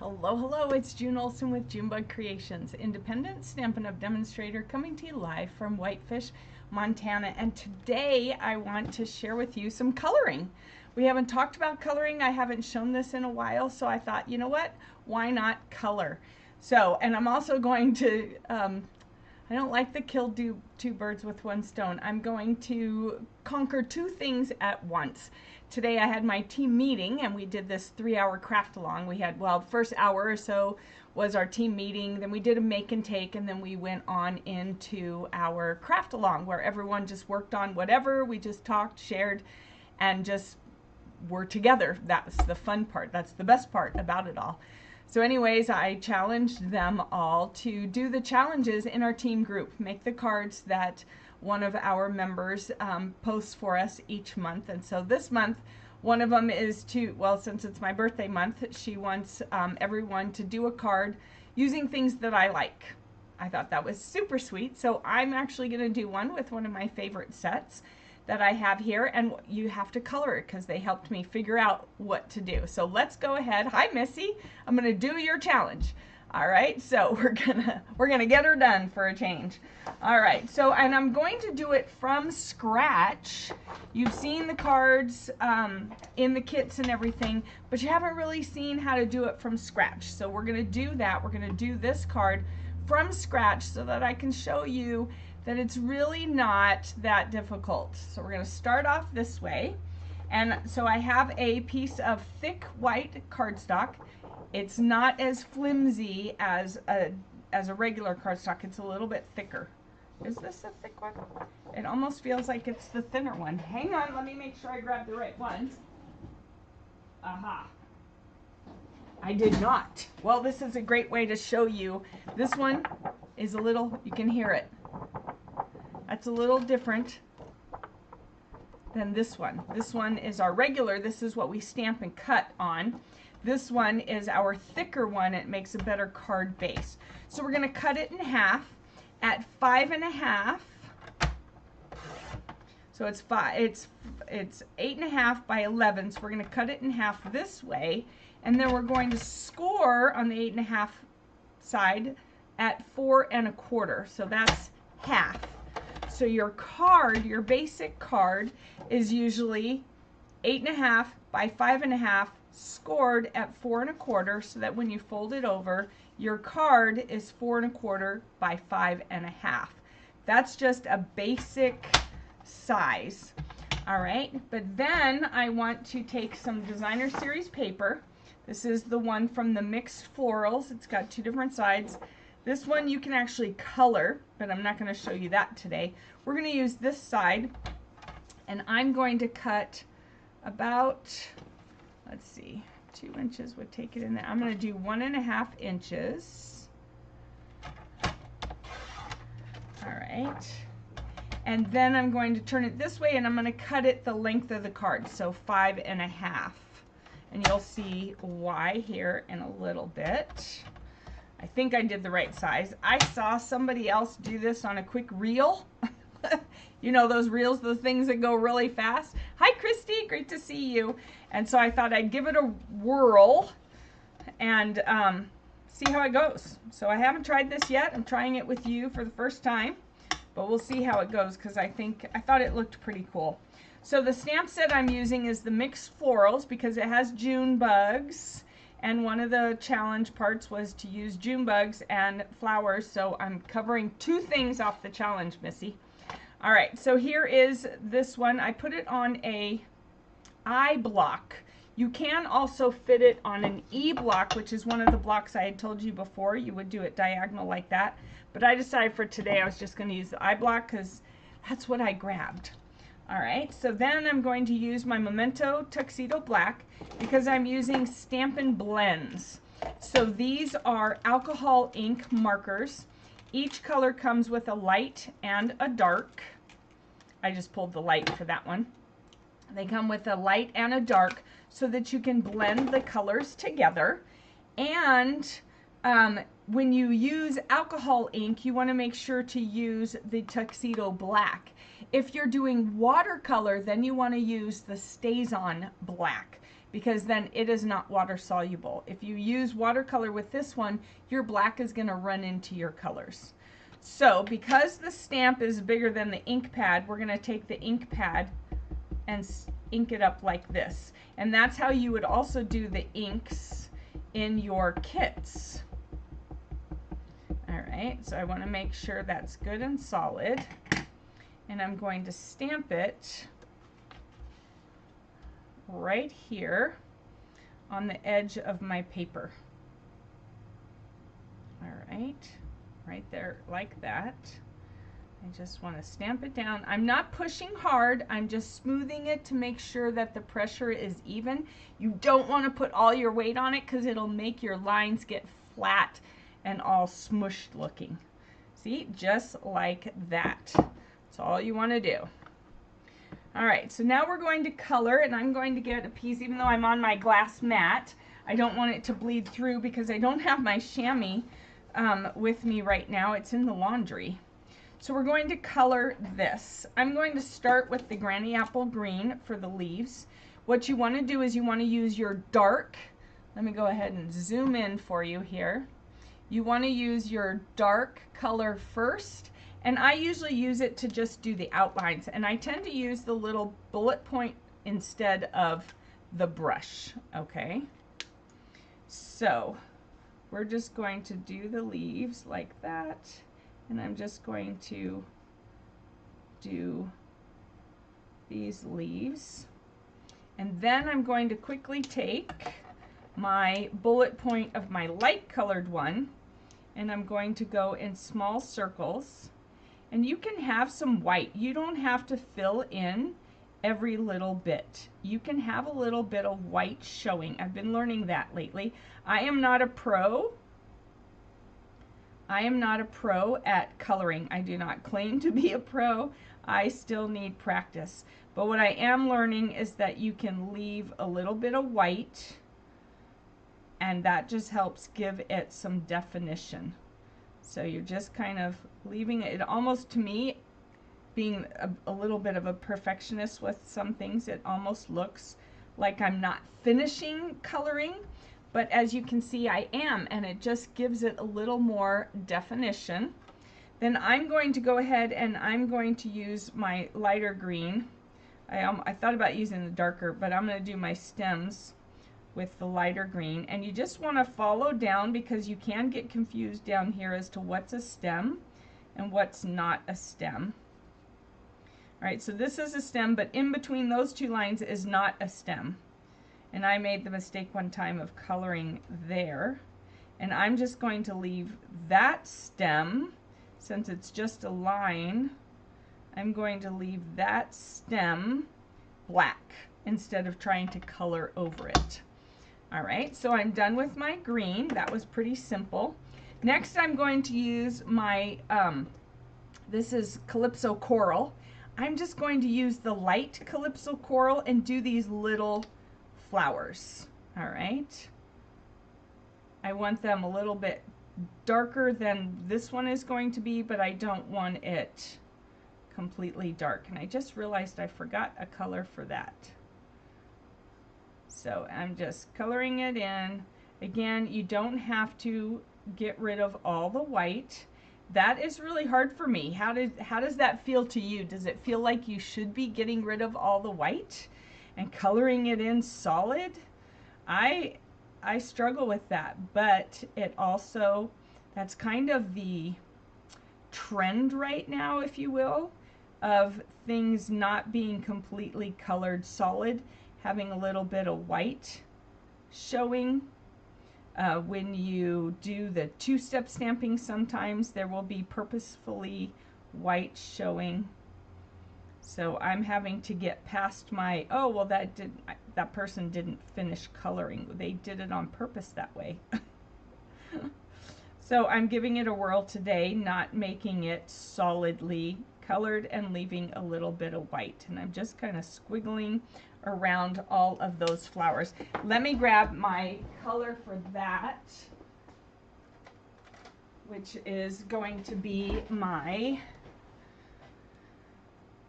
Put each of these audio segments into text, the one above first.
Hello, hello, it's June Olson with Junebug Creations, independent Stampin' Up! Demonstrator coming to you live from Whitefish, Montana. And today I want to share with you some coloring. We haven't talked about coloring. I haven't shown this in a while, so I thought, you know what? Why not color? So, and I'm also going to, I don't like to kill two birds with one stone. I'm going to conquer two things at once. Today I had my team meeting and we did this 3-hour craft along. We had, well, first hour or so was our team meeting, then we did a make and take, and then we went on into our craft along where everyone just worked on whatever. We just talked, shared, and just were together. That's the fun part. That's the best part about it all. So anyways, I challenged them all to do the challenges in our team group, make the cards that one of our members posts for us each month. And so this month, one of them is to, well, since it's my birthday month, she wants everyone to do a card using things that I like. I thought that was super sweet. So I'm actually going to do one with one of my favorite sets that I have here, and you have to color it because they helped me figure out what to do. So let's go ahead. Hi, Missy. I'm gonna do your challenge. All right, so we're gonna get her done for a change. All right, so, and I'm going to do it from scratch. You've seen the cards in the kits and everything, but you haven't really seen how to do it from scratch. So we're gonna do that. We're gonna do this card from scratch so that I can show you that it's really not that difficult. So we're going to start off this way. And so I have a piece of thick white cardstock. It's not as flimsy as a regular cardstock. It's a little bit thicker. Is this a thick one? It almost feels like it's the thinner one. Hang on, let me make sure I grab the right ones. Aha. I did not. Well, this is a great way to show you. This one is a little, you can hear it. That's a little different than this one. This one is our regular. This is what we stamp and cut on. This one is our thicker one. It makes a better card base. So we're going to cut it in half at 5.5. So it's 8.5 by 11. So we're going to cut it in half this way, and then we're going to score on the 8.5 side at 4.25. So that's half. So your card, your basic card, is usually 8.5 by 5.5 scored at 4.25, so that when you fold it over, your card is 4.25 by 5.5. That's just a basic size. All right, but then I want to take some designer series paper. This is the one from the mixed florals. It's got two different sides. This one you can actually color, but I'm not going to show you that today. We're going to use this side, and I'm going to cut about, let's see, 2 inches would take it in there. I'm going to do 1.5 inches. All right. And then I'm going to turn it this way, and I'm going to cut it the length of the card, so 5.5. And you'll see why here in a little bit. I think I did the right size. I saw somebody else do this on a quick reel. You know those reels, the things that go really fast. Hi, Christy, great to see you. And so I thought I'd give it a whirl and see how it goes. So I haven't tried this yet. I'm trying it with you for the first time, but we'll see how it goes because I thought it looked pretty cool. So the stamp set I'm using is the mixed florals because it has June bugs. And one of the challenge parts was to use June bugs and flowers, so I'm covering two things off the challenge, Missy. All right, so here is this one. I put it on a I block. You can also fit it on an E block, which is one of the blocks I had told you before. You would do it diagonal like that. But I decided for today I was just going to use the I block because that's what I grabbed. All right, so then I'm going to use my Memento Tuxedo Black because I'm using Stampin Blends. So these are alcohol ink markers. Each color comes with a light and a dark. I just pulled the light for that one. They come with a light and a dark so that you can blend the colors together. And when you use alcohol ink, you want to make sure to use the Tuxedo Black. If you're doing watercolor, then you want to use the Stays On Black. because then it is not water soluble. If you use watercolor with this one, your black is going to run into your colors. So because the stamp is bigger than the ink pad, we're going to take the ink pad and ink it up like this. And that's how you would also do the inks in your kits. All right, so I want to make sure that's good and solid. And I'm going to stamp it right here on the edge of my paper. All right there like that. I just want to stamp it down. I'm not pushing hard, I'm just smoothing it to make sure that the pressure is even. You don't want to put all your weight on it because it'll make your lines get flat and all smushed looking. See, just like that. That's all you want to do. All right, so now we're going to color, and I'm going to get a piece, even though I'm on my glass mat, I don't want it to bleed through because I don't have my chamois with me right now. It's in the laundry. So we're going to color this. I'm going to start with the Granny Apple Green for the leaves. What you want to do is you want to use your dark, let me go ahead and zoom in for you here. You want to use your dark color first, and I usually use it to just do the outlines, and I tend to use the little bullet point instead of the brush, okay? So we're just going to do the leaves like that, and I'm just going to do these leaves, and then I'm going to quickly take my bullet point of my light colored one, and I'm going to go in small circles. And you can have some white. You don't have to fill in every little bit. You can have a little bit of white showing. I've been learning that lately. I am not a pro. I am not a pro at coloring. I do not claim to be a pro. I still need practice. But what I am learning is that you can leave a little bit of white, and that just helps give it some definition. So you're just kind of leaving it, almost, to me, being a little bit of a perfectionist with some things, it almost looks like I'm not finishing coloring, but as you can see I am, and it just gives it a little more definition. Then I'm going to go ahead and I'm going to use my lighter green. I thought about using the darker, but I'm going to do my stems with the lighter green, and you just want to follow down because you can get confused down here as to what's a stem and what's not a stem. All right, so this is a stem, but in between those two lines is not a stem. And I made the mistake one time of coloring there. And I'm just going to leave that stem, since it's just a line, I'm going to leave that stem black instead of trying to color over it. All right, so I'm done with my green. That was pretty simple. Next, I'm going to use my, this is Calypso Coral. I'm just going to use the light Calypso Coral and do these little flowers. All right. I want them a little bit darker than this one is going to be, but I don't want it completely dark. And I just realized I forgot a color for that. So I'm just coloring it in. Again, you don't have to get rid of all the white. That is really hard for me. How does that feel to you? Does it feel like you should be getting rid of all the white and coloring it in solid? I struggle with that, but it also, that's kind of the trend right now, if you will, of things not being completely colored solid, having a little bit of white showing. When you do the two-step stamping, sometimes there will be purposefully white showing. So I'm having to get past my, oh, well, that person didn't finish coloring. They did it on purpose that way. So I'm giving it a whirl today, not making it solidly colored and leaving a little bit of white. And I'm just kind of squiggling around all of those flowers. Let me grab my color for that, which is going to be my,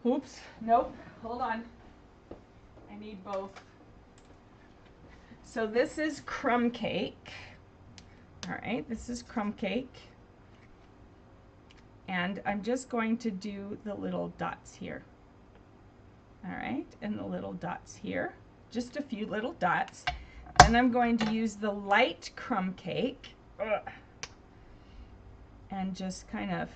oops, nope, hold on. I need both. So this is crumb cake. All right, this is crumb cake. And I'm just going to do the little dots here. All right, and the little dots here. Just a few little dots. Then I'm going to use the light crumb cake. And just kind of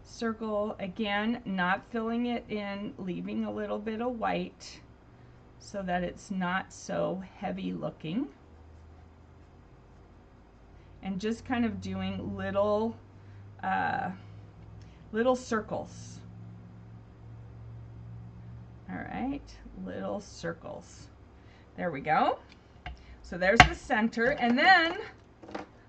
circle again, not filling it in, leaving a little bit of white so that it's not so heavy looking. And just kind of doing little circles. All right, little circles. There we go. So there's the center, and then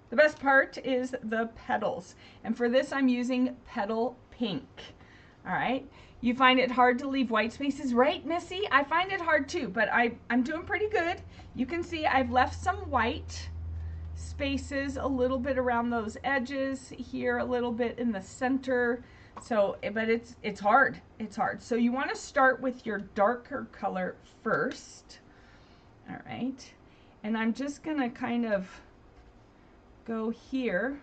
the best part is the petals. And for this, I'm using petal pink. All right, you find it hard to leave white spaces, right, Missy? I find it hard too, but I'm doing pretty good. You can see I've left some white spaces a little bit around those edges here, a little bit in the center. So, but it's hard. It's hard. So you want to start with your darker color first. All right. And I'm just going to kind of go here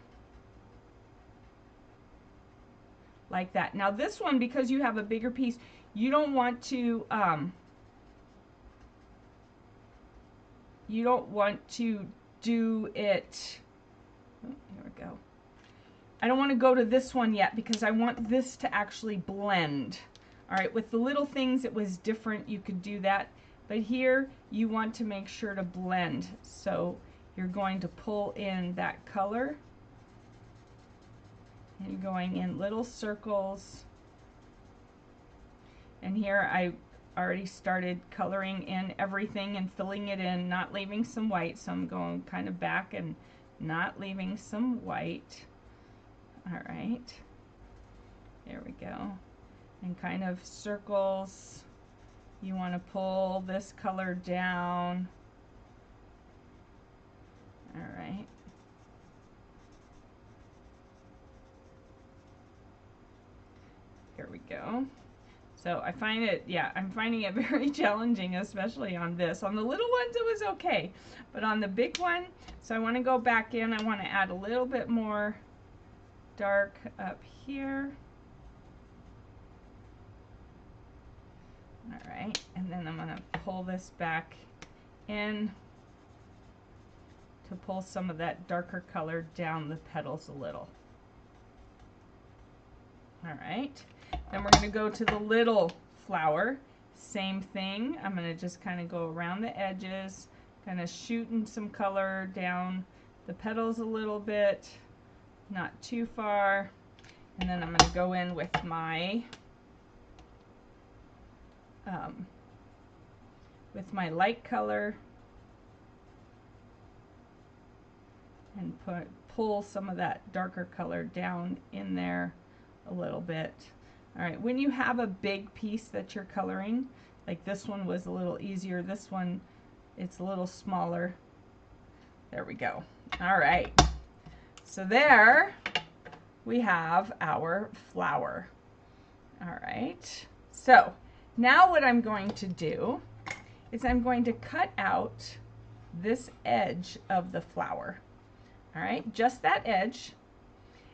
like that. Now this one, because you have a bigger piece, you don't want to do it. Oh, here we go. I don't want to go to this one yet because I want this to actually blend. All right, with the little things it was different, you could do that, but here you want to make sure to blend. So you're going to pull in that color and you're going in little circles. And here I already started coloring in everything and filling it in, not leaving some white, so I'm going kind of back and not leaving some white. All right, there we go. And kind of circles. You want to pull this color down. All right. Here we go. So I find it, yeah, I'm finding it very challenging, especially on this. On the little ones it was okay, but on the big one, so I want to go back in. I want to add a little bit more dark up here. All right, and then I'm going to pull this back in to pull some of that darker color down the petals a little. All right, then we're going to go to the little flower. Same thing. I'm going to just kind of go around the edges, kind of shooting some color down the petals a little bit, not too far. And then I'm going to go in with my light color and pull some of that darker color down in there a little bit. All right, when you have a big piece that you're coloring, like this one was a little easier, this one it's a little smaller. There we go. All right, so there we have our flower. All right, so now what I'm going to do is I'm going to cut out this edge of the flower. All right, just that edge.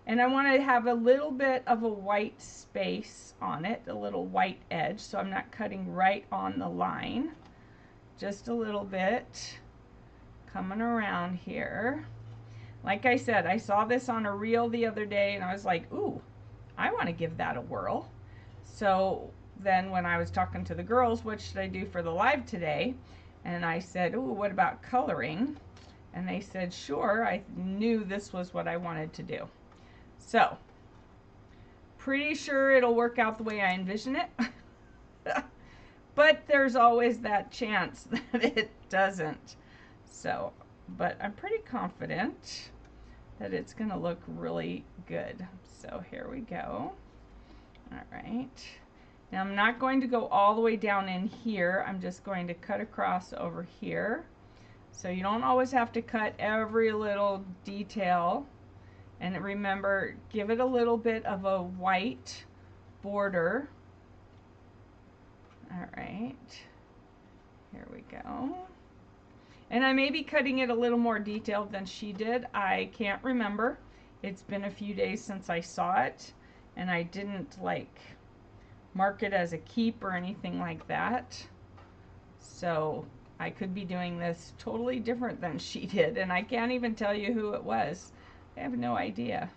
And I want to have a little bit of a white space on it, a little white edge, so I'm not cutting right on the line. Just a little bit coming around here. Like I said, I saw this on a reel the other day and I was like, ooh, I want to give that a whirl. So then when I was talking to the girls, what should I do for the live today? And I said, ooh, what about coloring? And they said, sure. I knew this was what I wanted to do. So, pretty sure it'll work out the way I envision it. But there's always that chance that it doesn't. So, but I'm pretty confident that it's going to look really good. So here we go. All right. Now I'm not going to go all the way down in here. I'm just going to cut across over here. So you don't always have to cut every little detail. And remember, give it a little bit of a white border. All right, here we go. And I may be cutting it a little more detailed than she did. I can't remember. It's been a few days since I saw it, and I didn't like mark it as a keep or anything like that. So I could be doing this totally different than she did, and I can't even tell you who it was. I have no idea.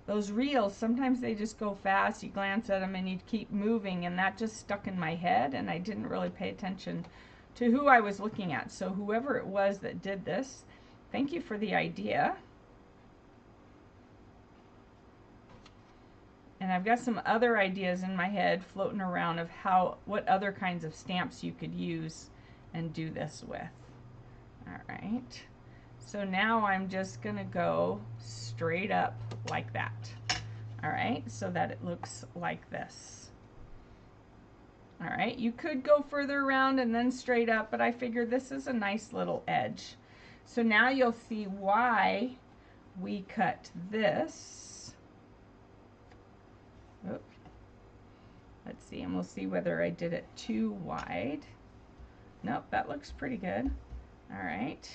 Those reels, sometimes they just go fast. You glance at them and you keep moving, and that just stuck in my head, and I didn't really pay attention to who I was looking at. So whoever it was that did this, thank you for the idea. And I've got some other ideas in my head floating around of what other kinds of stamps you could use and do this with. All right. So now I'm just going to go straight up like that. All right, so that it looks like this. All right, you could go further around and then straight up, but I figured this is a nice little edge. So now you'll see why we cut this. Oh, let's see, and we'll see whether I did it too wide. Nope, that looks pretty good. All right,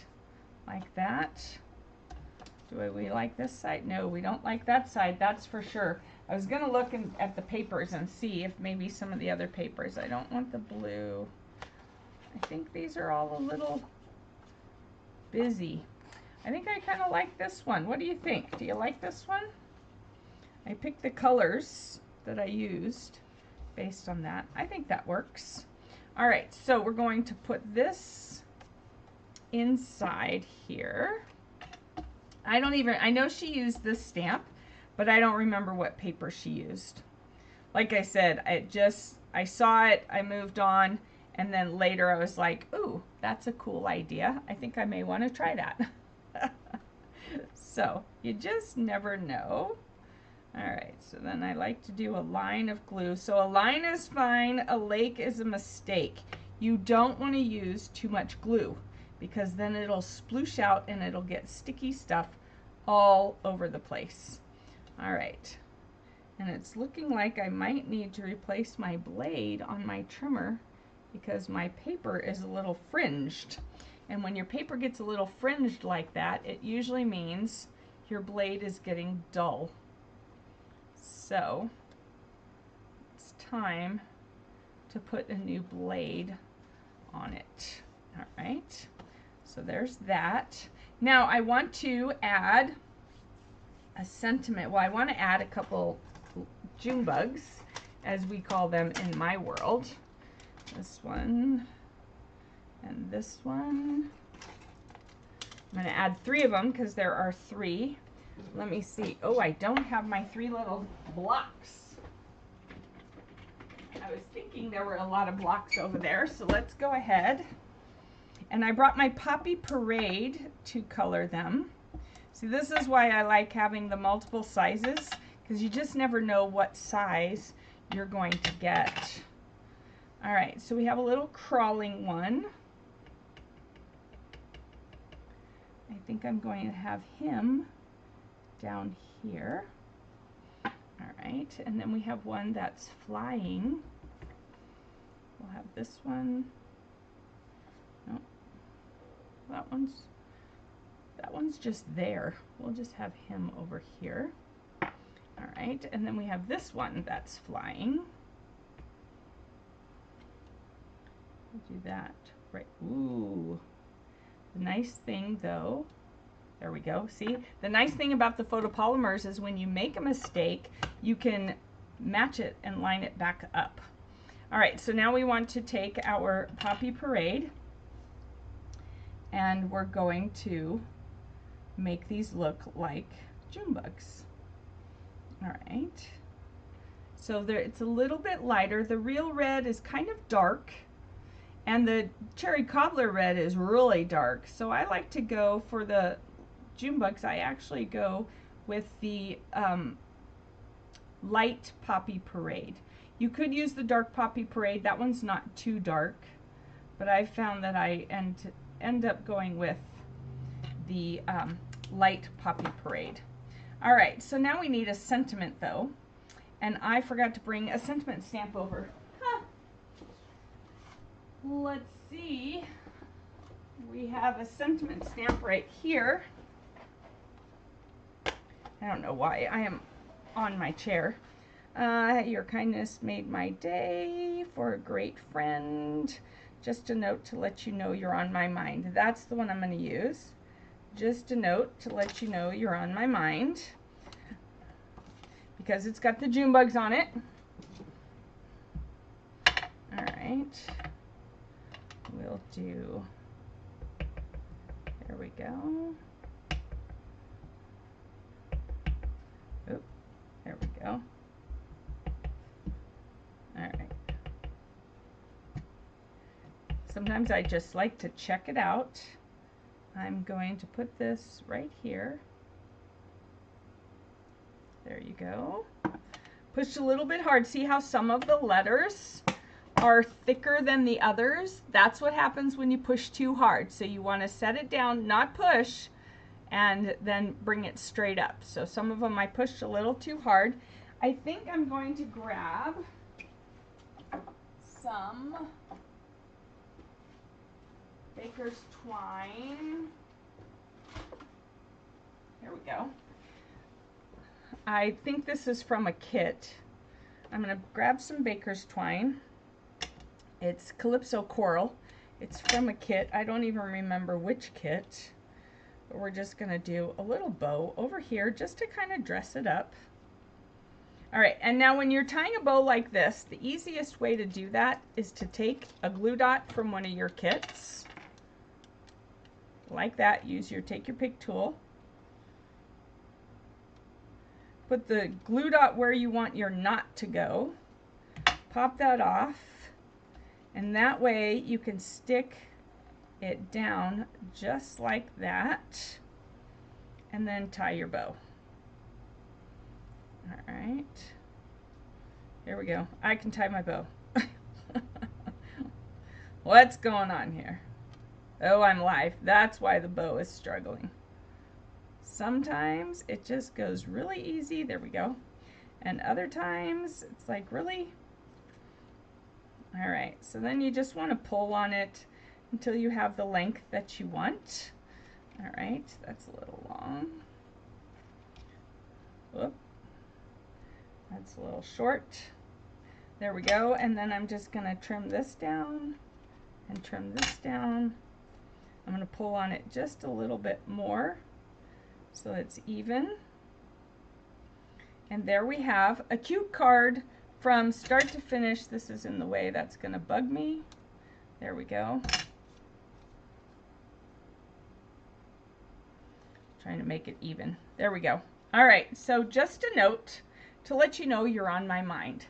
like that. Do we like this side? No, we don't like that side, that's for sure. I was gonna look at the papers and see if maybe some of the other papers. I don't want the blue. I think these are all a little busy. I think I kind of like this one. What do you think? Do you like this one? I picked the colors that I used based on that. I think that works. All right, so we're going to put this inside here. I know she used this stamp, but I don't remember what paper she used. Like I said, I saw it, I moved on, and then later I was like, ooh, that's a cool idea. I think I may want to try that. So you just never know. All right, so then I like to do a line of glue. So a line is fine, a lake is a mistake. You don't want to use too much glue because then it'll sploosh out and it'll get sticky stuff all over the place. All right, and it's looking like I might need to replace my blade on my trimmer because my paper is a little fringed. And when your paper gets a little fringed like that, it usually means your blade is getting dull. So it's time to put a new blade on it. All right, so there's that. Now I want to add a sentiment. Well, I want to add a couple June bugs, as we call them in my world. This one and this one. I'm going to add 3 of them because there are 3. Let me see. Oh, I don't have my 3 little blocks. I was thinking there were a lot of blocks over there, so let's go ahead. And I brought my Poppy Parade to color them. See, this is why I like having the multiple sizes, because you just never know what size you're going to get. All right, so we have a little crawling one. I think I'm going to have him down here. All right, and then we have one that's flying. We'll have this one. No, that one's just there. We'll just have him over here. All right, and then we have this one that's flying. We'll do that right. Ooh, the nice thing though, there we go. See, the nice thing about the photopolymers is when you make a mistake, you can match it and line it back up. All right, so now we want to take our Poppy Parade and we're going to make these look like June bugs. All right, so there, it's a little bit lighter. The real red is kind of dark and the cherry cobbler red is really dark. So I like to go for the June bugs. I actually go with the light Poppy Parade. You could use the dark Poppy Parade. That one's not too dark, but I found that I end up going with the light Poppy Parade. All right, so now we need a sentiment though, and I forgot to bring a sentiment stamp over. Huh. Let's see. we have a sentiment stamp right here. I don't know why I am on my chair. Your kindness made my day, for a great friend. Just a note to let you know you're on my mind. That's the one I'm going to use. Just a note to let you know you're on my mind. Because it's got the June bugs on it. All right. We'll do, there we go. Oop, there we go. All right. Sometimes I just like to check it out. I'm going to put this right here. There you go. Push a little bit hard. See how some of the letters are thicker than the others? That's what happens when you push too hard. So you want to set it down, not push, and then bring it straight up. So some of them I pushed a little too hard. I think I'm going to grab some baker's twine. Here we go. I think this is from a kit. I'm going to grab some baker's twine. It's Calypso Coral. It's from a kit. I don't even remember which kit. But we're just going to do a little bow over here just to kind of dress it up. All right, and now when you're tying a bow like this, the easiest way to do that is to take a glue dot from one of your kits. Like that. Take your pick tool. Put the glue dot where you want your knot to go. Pop that off. And that way you can stick it down just like that. And then tie your bow. All right. Here we go. I can tie my bow. What's going on here? Oh, I'm live. That's why the bow is struggling. Sometimes it just goes really easy. There we go. And other times it's like, really? All right. So then you just want to pull on it until you have the length that you want. All right. That's a little long. Whoop. That's a little short. There we go. And then I'm just going to trim this down and trim this down. I'm going to pull on it just a little bit more so it's even. And there we have a cute card from start to finish. This is in the way. That's going to bug me. There we go. Trying to make it even. There we go. All right, so just a note to let you know you're on my mind.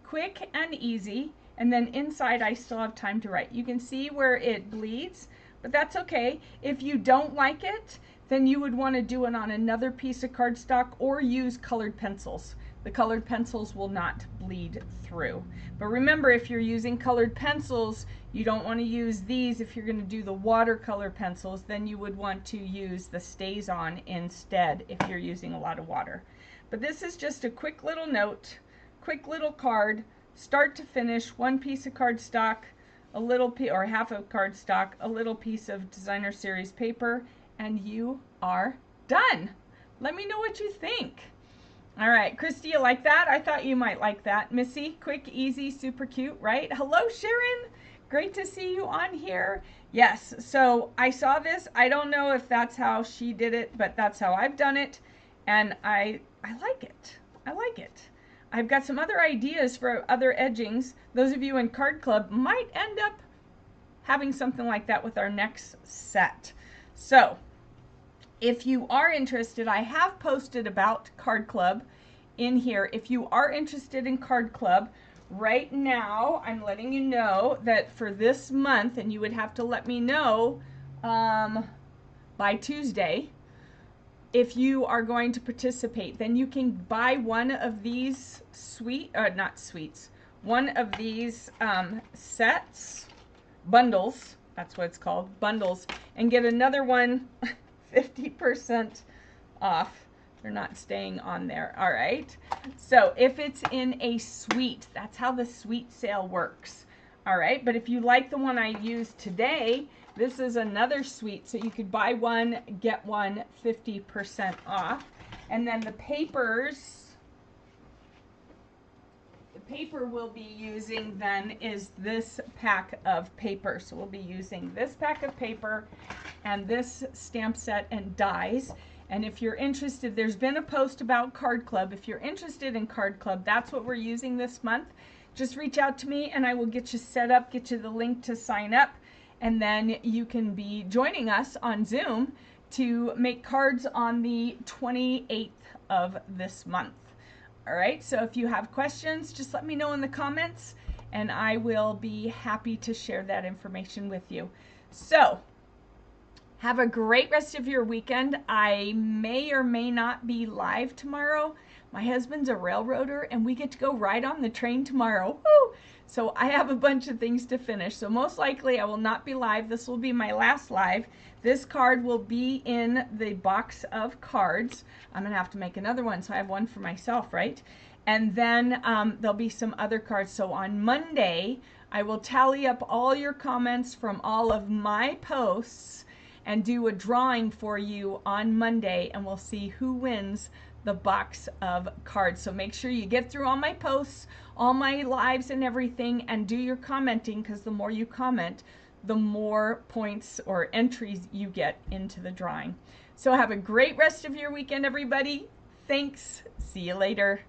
Quick and easy, and then inside I still have time to write. You can see where it bleeds, but that's okay. If you don't like it, then you would want to do it on another piece of cardstock or use colored pencils. The colored pencils will not bleed through. But remember, if you're using colored pencils, you don't want to use these. If you're going to do the watercolor pencils, then you would want to use the Stays On instead if you're using a lot of water. But this is just a quick little note, quick little card, start to finish, one piece of cardstock, a little or half of cardstock, a little piece of designer series paper, and you are done. Let me know what you think. All right, Christy, you like that? I thought you might like that. Missy, quick, easy, super cute, right? Hello, Sharon. Great to see you on here. Yes, so I saw this. I don't know if that's how she did it, but that's how I've done it. And I like it. I like it. I've got some other ideas for other edgings. Those of you in Card Club might end up having something like that with our next set. So, if you are interested, I have posted about Card Club in here. If you are interested in Card Club, right now I'm letting you know that for this month, and you would have to let me know by Tuesday, if you are going to participate, then you can buy one of these one of these sets, bundles, that's what it's called, bundles, and get another one 50% off. They're not staying on there. All right. So if it's in a suite, that's how the suite sale works. All right. But if you like the one I used today, This is another sweet, so you could buy one, get one 50% off. And then the papers, the paper we'll be using then is this pack of paper. So we'll be using this pack of paper and this stamp set and dies. And if you're interested, there's been a post about Card Club. If you're interested in Card Club, that's what we're using this month. Just reach out to me and I will get you set up, get you the link to sign up, and then you can be joining us on Zoom to make cards on the 28th of this month. All right, so if you have questions, just let me know in the comments and I will be happy to share that information with you. So, have a great rest of your weekend. I may or may not be live tomorrow. My husband's a railroader and we get to go ride on the train tomorrow. Woo! So I have a bunch of things to finish. So most likely I will not be live. This will be my last live. This card will be in the box of cards. I'm going to have to make another one, so I have one for myself, right? And then there'll be some other cards. So on Monday, I will tally up all your comments from all of my posts and do a drawing for you on Monday, and we'll see who wins the box of cards. So make sure you get through all my posts, all my lives and everything, and do your commenting, because the more you comment, the more points or entries you get into the drawing. So have a great rest of your weekend, everybody. Thanks. See you later.